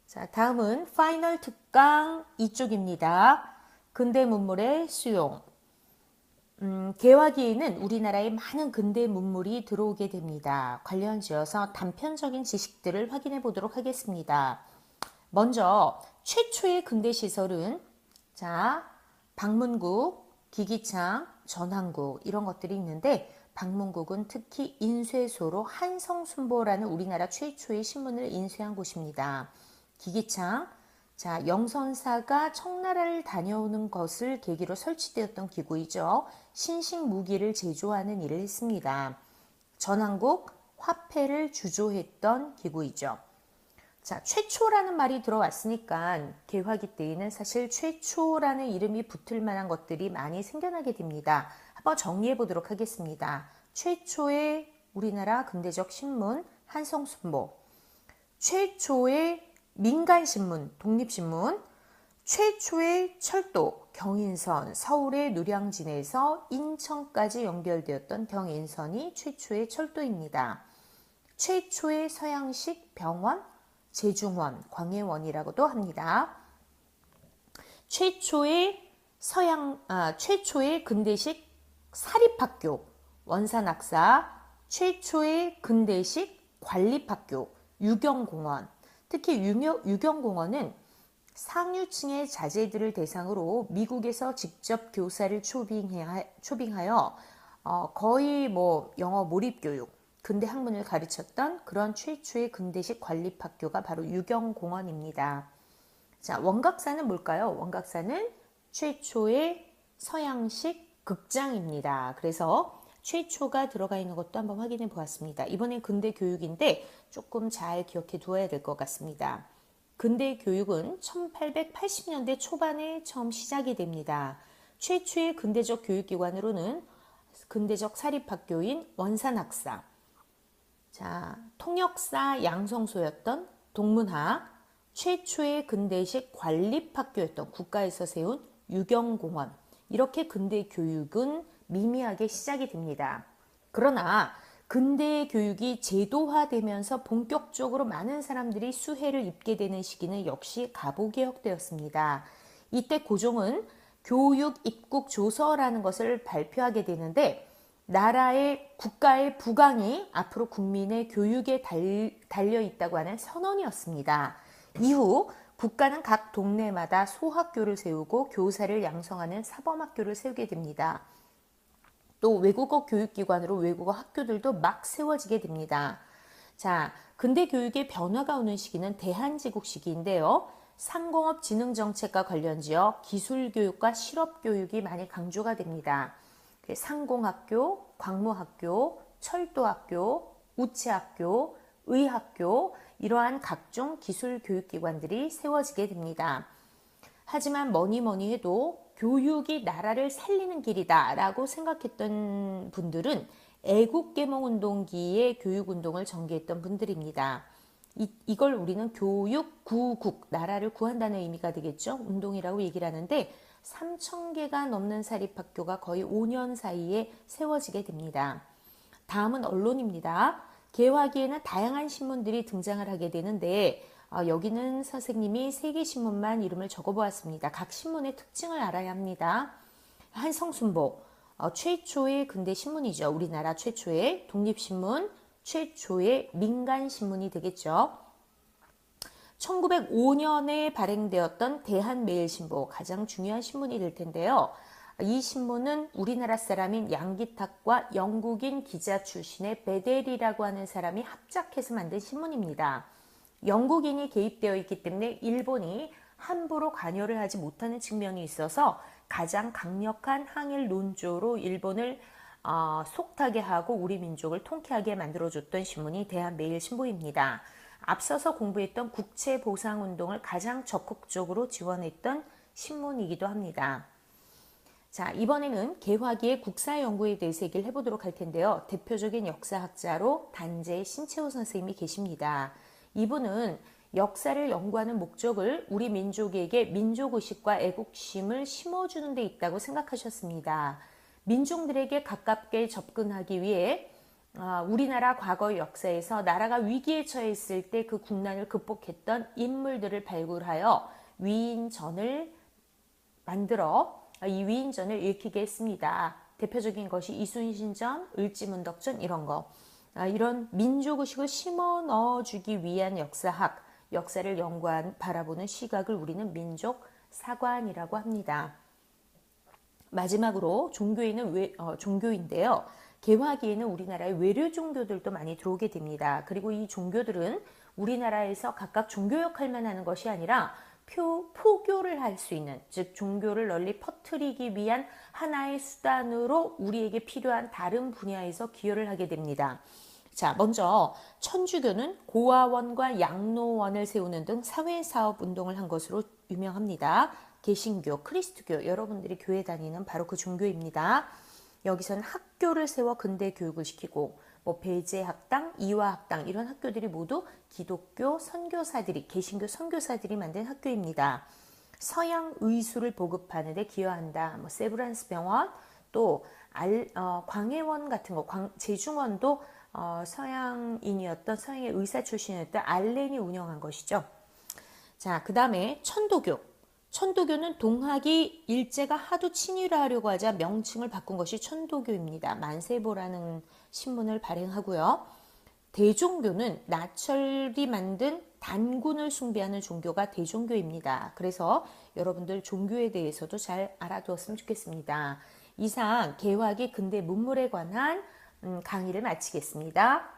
자, 다음은 파이널 특강 2쪽입니다. 근대 문물의 수용. 개화기에는 우리나라에 많은 근대 문물이 들어오게 됩니다. 관련지어서 단편적인 지식들을 확인해 보도록 하겠습니다. 먼저 최초의 근대 시설은 방문국, 기기창, 전항국 이런 것들이 있는데 방문국은 특히 인쇄소로 한성순보라는 우리나라 최초의 신문을 인쇄한 곳입니다. 기기창, 영선사가 청나라를 다녀오는 것을 계기로 설치되었던 기구이죠. 신식 무기를 제조하는 일을 했습니다. 전항국, 화폐를 주조했던 기구이죠. 자, 최초라는 말이 들어왔으니까 개화기 때에는 사실 최초라는 이름이 붙을 만한 것들이 많이 생겨나게 됩니다. 한번 정리해 보도록 하겠습니다. 최초의 우리나라 근대적 신문 한성순보, 최초의 민간신문 독립신문, 최초의 철도 경인선, 서울의 노량진에서 인천까지 연결되었던 경인선이 최초의 철도입니다. 최초의 서양식 병원, 제중원, 광해원이라고도 합니다. 최초의 최초의 근대식 사립학교, 원산학사, 최초의 근대식 관립학교, 유경공원. 특히 유경공원은 상류층의 자제들을 대상으로 미국에서 직접 교사를 초빙하여 거의 영어 몰입교육, 근대 학문을 가르쳤던 그런 최초의 근대식 관립학교가 바로 유경공원입니다. 자, 원각사는 뭘까요? 원각사는 최초의 서양식 극장입니다. 그래서 최초가 들어가 있는 것도 한번 확인해 보았습니다. 이번엔 근대 교육인데 조금 잘 기억해 두어야 될 것 같습니다. 근대 교육은 1880년대 초반에 처음 시작이 됩니다. 최초의 근대적 교육기관으로는 근대적 사립학교인 원산학사, 통역사 양성소였던 동문학, 최초의 근대식 관립학교였던 국가에서 세운 유경공원, 이렇게 근대 교육은 미미하게 시작이 됩니다. 그러나 근대 교육이 제도화되면서 본격적으로 많은 사람들이 수혜를 입게 되는 시기는 역시 가보개혁 때였습니다. 이때 고종은 교육 입국 조서라는 것을 발표하게 되는데 나라의 국가의 부강이 앞으로 국민의 교육에 달려 있다고 하는 선언이었습니다. 이후 국가는 각 동네마다 소학교를 세우고 교사를 양성하는 사범학교를 세우게 됩니다. 또 외국어 교육기관으로 외국어 학교들도 막 세워지게 됩니다. 자, 근대 교육의 변화가 오는 시기는 대한제국 시기인데요. 상공업진흥정책과 관련지어 기술교육과 실업교육이 많이 강조가 됩니다. 상공학교, 광무학교, 철도학교, 우체학교, 의학교, 이러한 각종 기술교육기관들이 세워지게 됩니다. 하지만 뭐니 해도 교육이 나라를 살리는 길이다 라고 생각했던 분들은 애국개몽운동기의 교육운동을 전개했던 분들입니다. 이걸 우리는 교육구국, 나라를 구한다는 의미가 되겠죠. 운동이라고 얘기를 하는데 3,000개가 넘는 사립학교가 거의 5년 사이에 세워지게 됩니다. 다음은 언론입니다. 개화기에는 다양한 신문들이 등장을 하게 되는데 여기는 선생님이 3개 신문만 이름을 적어보았습니다. 각 신문의 특징을 알아야 합니다. 한성순보, 최초의 근대 신문이죠. 우리나라 최초의 독립신문, 최초의 민간신문이 되겠죠. 1905년에 발행되었던 대한매일신보, 가장 중요한 신문이 될 텐데요. 이 신문은 우리나라 사람인 양기탁과 영국인 기자 출신의 베델이라고 하는 사람이 합작해서 만든 신문입니다. 영국인이 개입되어 있기 때문에 일본이 함부로 관여를 하지 못하는 측면이 있어서 가장 강력한 항일 논조로 일본을 속타게 하고 우리 민족을 통쾌하게 만들어줬던 신문이 대한매일신보입니다. 앞서서 공부했던 국채보상운동을 가장 적극적으로 지원했던 신문이기도 합니다. 자, 이번에는 개화기의 국사연구에 대해서 얘기를 해보도록 할 텐데요. 대표적인 역사학자로 단재 신채호 선생님이 계십니다. 이분은 역사를 연구하는 목적을 우리 민족에게 민족의식과 애국심을 심어주는 데 있다고 생각하셨습니다. 민중들에게 가깝게 접근하기 위해 우리나라 과거 역사에서 나라가 위기에 처했을 때 그 국난을 극복했던 인물들을 발굴하여 위인전을 만들어 이 위인전을 읽히게 했습니다. 대표적인 것이 이순신전, 을지문덕전 이런 거. 이런 민족의식을 심어 넣어주기 위한 역사학, 역사를 바라보는 시각을 우리는 민족 사관이라고 합니다. 마지막으로 종교인데요. 개화기에는 우리나라의 외려 종교들도 많이 들어오게 됩니다. 그리고 이 종교들은 우리나라에서 각각 종교 역할만 하는 것이 아니라 포교를 할 수 있는, 즉 종교를 널리 퍼뜨리기 위한 하나의 수단으로 우리에게 필요한 다른 분야에서 기여를 하게 됩니다. 자, 먼저 천주교는 고아원과 양로원을 세우는 등 사회사업 운동을 한 것으로 유명합니다. 개신교, 크리스트교, 여러분들이 교회 다니는 바로 그 종교입니다. 여기서는 학교를 세워 근대 교육을 시키고 배제학당, 이화학당 이런 학교들이 모두 기독교 선교사들이, 개신교 선교사들이 만든 학교입니다. 서양 의술을 보급하는 데 기여한다. 세브란스 병원, 또 광해원 같은 거, 제중원도 서양인이었던, 서양의 의사 출신이었던 알렌이 운영한 것이죠. 자, 그 다음에 천도교. 천도교는 동학이 일제가 하도 친일화하려고 하자 명칭을 바꾼 것이 천도교입니다. 만세보라는 신문을 발행하고요. 대종교는 나철이 만든 단군을 숭배하는 종교가 대종교입니다. 그래서 여러분들 종교에 대해서도 잘 알아두었으면 좋겠습니다. 이상 개화기 근대 문물에 관한 강의를 마치겠습니다.